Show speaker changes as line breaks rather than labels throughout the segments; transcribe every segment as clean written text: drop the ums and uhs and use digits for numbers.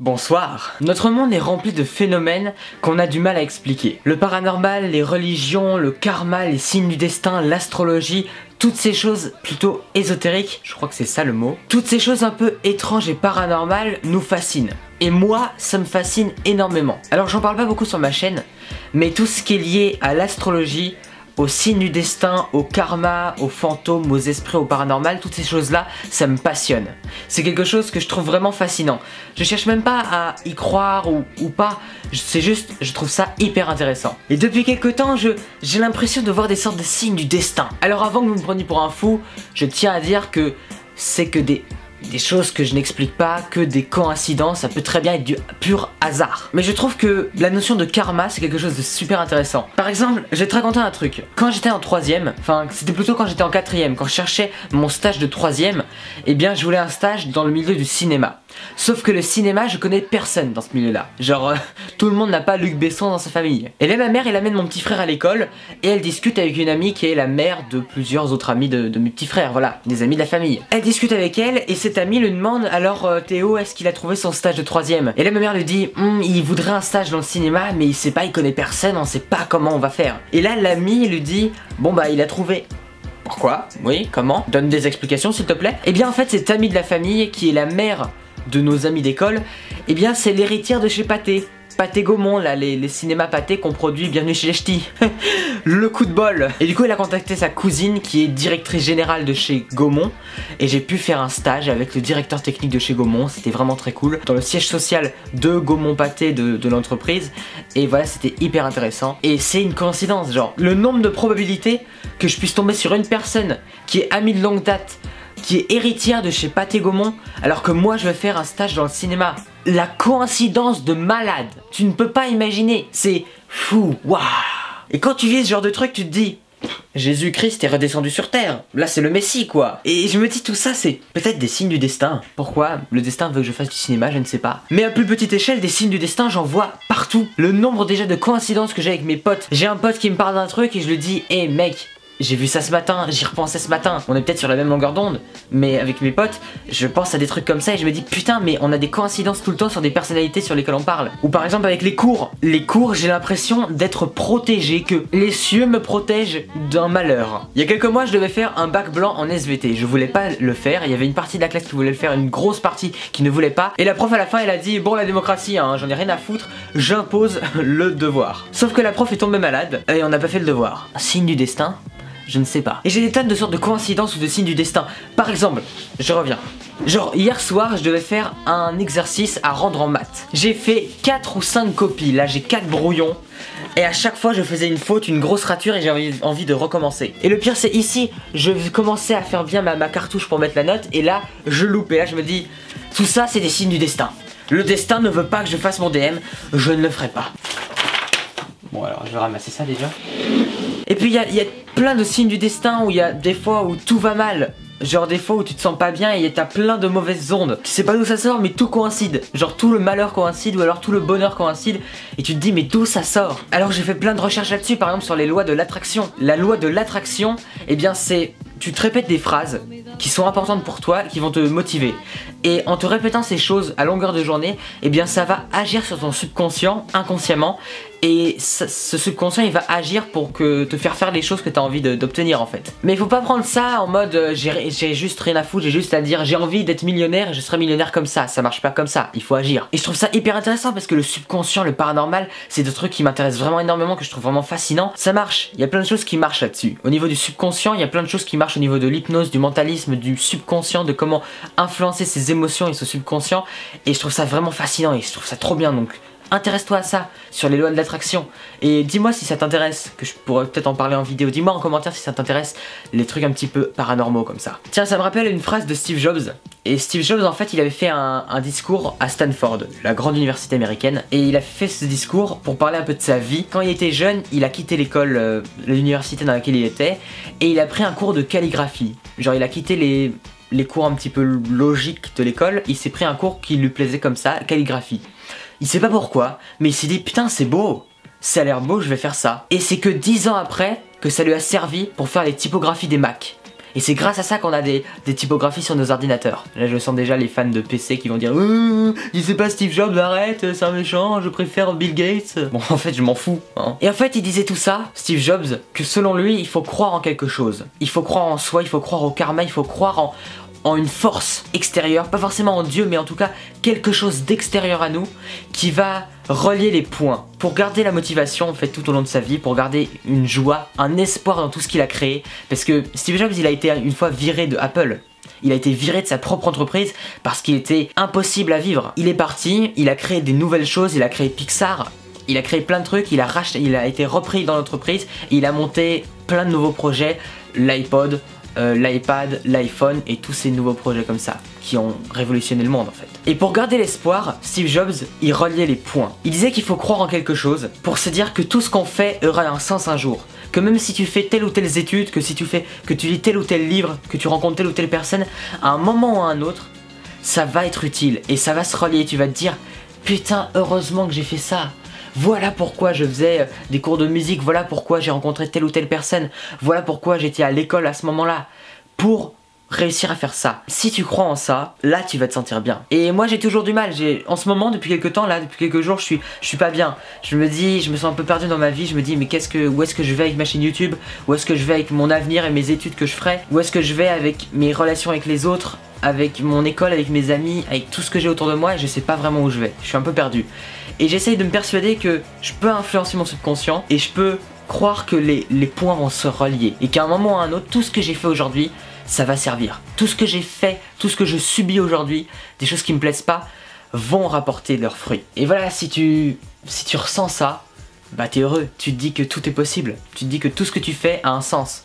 Bonsoir. Notre monde est rempli de phénomènes qu'on a du mal à expliquer. Le paranormal, les religions, le karma, les signes du destin, l'astrologie, toutes ces choses plutôt ésotériques, je crois que c'est ça le mot, toutes ces choses un peu étranges et paranormales nous fascinent. Et moi, ça me fascine énormément. Alors j'en parle pas beaucoup sur ma chaîne, mais tout ce qui est lié à l'astrologie, aux signes du destin, au karma, aux fantômes, aux esprits, au paranormal, toutes ces choses-là, ça me passionne. C'est quelque chose que je trouve vraiment fascinant. Je cherche même pas à y croire ou pas, c'est juste, je trouve ça hyper intéressant. Et depuis quelques temps, j'ai l'impression de voir des sortes de signes du destin. Alors avant que vous me preniez pour un fou, je tiens à dire que c'est que des choses que je n'explique pas, que des coïncidences, ça peut très bien être du pur hasard. Mais je trouve que la notion de karma, c'est quelque chose de super intéressant. Par exemple, je vais te raconter un truc. Quand j'étais en 3ème, enfin c'était plutôt quand j'étais en 4ème, quand je cherchais mon stage de 3ème, eh bien je voulais un stage dans le milieu du cinéma. Sauf que le cinéma, je connais personne dans ce milieu-là. Genre, tout le monde n'a pas Luc Besson dans sa famille. Et là, ma mère, elle amène mon petit frère à l'école et elle discute avec une amie qui est la mère de plusieurs autres amis de mes petits frères, voilà, des amis de la famille. Elle discute avec elle et cette amie lui demande alors Théo, est-ce qu'il a trouvé son stage de 3ème? Et là, ma mère lui dit, il voudrait un stage dans le cinéma, mais il sait pas, il connaît personne, on sait pas comment on va faire. Et là, l'amie lui dit, bon bah, il a trouvé. Pourquoi? Oui, comment? Donne des explications s'il te plaît. Et bien en fait, cette amie de la famille qui est la mère de nos amis d'école, eh bien c'est l'héritière de chez Pathé. Pathé Gaumont, là, les cinémas Pathé qu'on produit Bienvenue chez les Ch'tis. Le coup de bol. Et du coup, elle a contacté sa cousine qui est directrice générale de chez Gaumont. Et j'ai pu faire un stage avec le directeur technique de chez Gaumont. C'était vraiment très cool. Dans le siège social de Gaumont Pathé de l'entreprise. Et voilà, c'était hyper intéressant. Et c'est une coïncidence, genre, le nombre de probabilités que je puisse tomber sur une personne qui est amie de longue date, qui est héritière de chez Pathé Gaumont, alors que moi je vais faire un stage dans le cinéma. La coïncidence de malade, tu ne peux pas imaginer, c'est fou, waouh. Et quand tu vis ce genre de truc, tu te dis, Jésus-Christ est redescendu sur terre, là c'est le Messie quoi. Et je me dis tout ça c'est peut-être des signes du destin. Pourquoi le destin veut que je fasse du cinéma, je ne sais pas. Mais à plus petite échelle, des signes du destin j'en vois partout. Le nombre déjà de coïncidences que j'ai avec mes potes. J'ai un pote qui me parle d'un truc et je lui dis, hé mec, j'ai vu ça ce matin, j'y repensais ce matin. On est peut-être sur la même longueur d'onde, mais avec mes potes, je pense à des trucs comme ça et je me dis putain, mais on a des coïncidences tout le temps sur des personnalités sur lesquelles on parle. Ou par exemple avec les cours. Les cours, j'ai l'impression d'être protégé, que les cieux me protègent d'un malheur. Il y a quelques mois, je devais faire un bac blanc en SVT. Je voulais pas le faire, il y avait une partie de la classe qui voulait le faire, une grosse partie qui ne voulait pas. Et la prof à la fin, elle a dit bon, la démocratie, hein, j'en ai rien à foutre, j'impose le devoir. Sauf que la prof est tombée malade et on n'a pas fait le devoir. Signe du destin? Je ne sais pas. Et j'ai des tonnes de sortes de coïncidences ou de signes du destin. Par exemple, je reviens. Genre, hier soir, je devais faire un exercice à rendre en maths. J'ai fait 4 ou 5 copies. Là, j'ai 4 brouillons. Et à chaque fois, je faisais une faute, une grosse rature et j'ai envie de recommencer. Et le pire, c'est ici, je commençais à faire bien ma cartouche pour mettre la note. Et là, je loupe. Et là, je me dis, tout ça, c'est des signes du destin. Le destin ne veut pas que je fasse mon DM. Je ne le ferai pas. Bon, alors, je vais ramasser ça déjà. Et puis il y a plein de signes du destin où il y a des fois où tout va mal. Genre des fois où tu te sens pas bien et t'as plein de mauvaises ondes. Tu sais pas d'où ça sort mais tout coïncide. Genre tout le malheur coïncide ou alors tout le bonheur coïncide. Et tu te dis mais d'où ça sort? Alors j'ai fait plein de recherches là-dessus, par exemple sur les lois de l'attraction. La loi de l'attraction, eh bien c'est... Tu te répètes des phrases qui sont importantes pour toi, qui vont te motiver. Et en te répétant ces choses à longueur de journée, eh bien ça va agir sur ton subconscient, inconsciemment. Et ce subconscient il va agir pour te faire faire les choses que tu as envie d'obtenir en fait. Mais il faut pas prendre ça en mode j'ai juste rien à foutre, j'ai juste à dire j'ai envie d'être millionnaire et je serai millionnaire comme ça marche pas comme ça, il faut agir. Et je trouve ça hyper intéressant parce que le subconscient, le paranormal, c'est des trucs qui m'intéressent vraiment énormément, que je trouve vraiment fascinant. Ça marche, il y a plein de choses qui marchent là-dessus. Au niveau du subconscient, il y a plein de choses qui marchent au niveau de l'hypnose, du mentalisme, du subconscient, de comment influencer ses émotions et ce subconscient. Et je trouve ça vraiment fascinant et je trouve ça trop bien donc. Intéresse-toi à ça, sur les lois de l'attraction. Et dis-moi si ça t'intéresse, que je pourrais peut-être en parler en vidéo. Dis-moi en commentaire si ça t'intéresse, les trucs un petit peu paranormaux comme ça. Tiens, ça me rappelle une phrase de Steve Jobs. Et Steve Jobs, en fait, il avait fait un discours à Stanford, la grande université américaine. Et il a fait ce discours pour parler un peu de sa vie. Quand il était jeune, il a quitté l'école, l'université dans laquelle il était. Et il a pris un cours de calligraphie. Genre, il a quitté les cours un petit peu logiques de l'école. Il s'est pris un cours qui lui plaisait comme ça, calligraphie. Il sait pas pourquoi, mais il s'est dit putain c'est beau, ça a l'air beau, je vais faire ça. Et c'est que 10 ans après que ça lui a servi pour faire les typographies des Mac. Et c'est grâce à ça qu'on a des typographies sur nos ordinateurs. Là je sens déjà les fans de PC qui vont dire il sait pas Steve Jobs, arrête, c'est un méchant, je préfère Bill Gates. Bon en fait je m'en fous hein. Et en fait il disait tout ça, Steve Jobs, que selon lui il faut croire en quelque chose. Il faut croire en soi, il faut croire au karma, il faut croire en une force extérieure, pas forcément en Dieu mais en tout cas quelque chose d'extérieur à nous qui va relier les points pour garder la motivation en fait tout au long de sa vie, pour garder une joie, un espoir dans tout ce qu'il a créé, parce que Steve Jobs il a été une fois viré de Apple. Il a été viré de sa propre entreprise parce qu'il était impossible à vivre. Il est parti, il a créé des nouvelles choses, il a créé Pixar, il a créé plein de trucs, il a été repris dans l'entreprise, il a monté plein de nouveaux projets, l'iPod, l'iPad, l'iPhone et tous ces nouveaux projets comme ça qui ont révolutionné le monde en fait. Et pour garder l'espoir, Steve Jobs il reliait les points. Il disait qu'il faut croire en quelque chose pour se dire que tout ce qu'on fait aura un sens un jour. Que même si tu fais telle ou telle étude, que tu lis tel ou tel livre, que tu rencontres telle ou telle personne, à un moment ou à un autre, ça va être utile et ça va se relier. Tu vas te dire putain heureusement que j'ai fait ça. Voilà pourquoi je faisais des cours de musique, voilà pourquoi j'ai rencontré telle ou telle personne, voilà pourquoi j'étais à l'école à ce moment-là, pour réussir à faire ça. Si tu crois en ça, là tu vas te sentir bien. Et moi j'ai toujours du mal, en ce moment depuis quelques temps, là depuis quelques jours je suis pas bien. Je me sens un peu perdu dans ma vie, je me dis mais où est-ce que je vais avec ma chaîne YouTube, où est-ce que je vais avec mon avenir et mes études que je ferai, où est-ce que je vais avec mes relations avec les autres, avec mon école, avec mes amis, avec tout ce que j'ai autour de moi et je sais pas vraiment où je vais, je suis un peu perdu. Et j'essaye de me persuader que je peux influencer mon subconscient et je peux croire que les points vont se relier et qu'à un moment ou à un autre, tout ce que j'ai fait aujourd'hui, ça va servir. Tout ce que j'ai fait, tout ce que je subis aujourd'hui, des choses qui me plaisent pas, vont rapporter leurs fruits. Et voilà, si tu ressens ça, bah t'es heureux, tu te dis que tout est possible, tu te dis que tout ce que tu fais a un sens.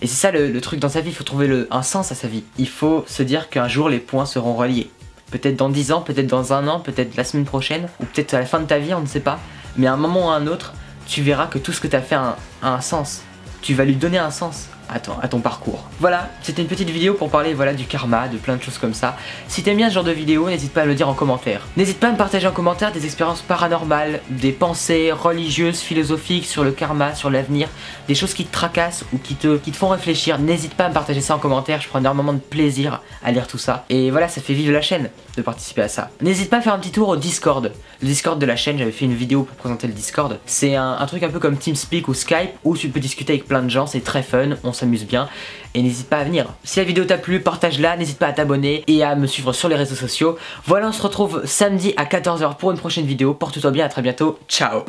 Et c'est ça le truc dans sa vie, il faut trouver un sens à sa vie. Il faut se dire qu'un jour les points seront reliés. Peut-être dans 10 ans, peut-être dans 1 an, peut-être la semaine prochaine, ou peut-être à la fin de ta vie, on ne sait pas. Mais à un moment ou à un autre, tu verras que tout ce que tu as fait a un sens. Tu vas lui donner un sens à ton parcours. Voilà, c'était une petite vidéo pour parler du karma, de plein de choses comme ça. Si t'aimes bien ce genre de vidéo, n'hésite pas à le dire en commentaire. N'hésite pas à me partager en commentaire des expériences paranormales, des pensées religieuses, philosophiques sur le karma, sur l'avenir, des choses qui te tracassent ou qui te font réfléchir. N'hésite pas à me partager ça en commentaire, je prends énormément de plaisir à lire tout ça. Et voilà, ça fait vivre la chaîne de participer à ça. N'hésite pas à faire un petit tour au Discord. Le Discord de la chaîne, j'avais fait une vidéo pour présenter le Discord. C'est un truc un peu comme TeamSpeak ou Skype où tu peux discuter avec plein de gens, c'est très fun, on s'amuse bien et n'hésite pas à venir. Si la vidéo t'a plu, partage-la, n'hésite pas à t'abonner et à me suivre sur les réseaux sociaux. Voilà, on se retrouve samedi à 14 h pour une prochaine vidéo. Porte-toi bien, à très bientôt, ciao.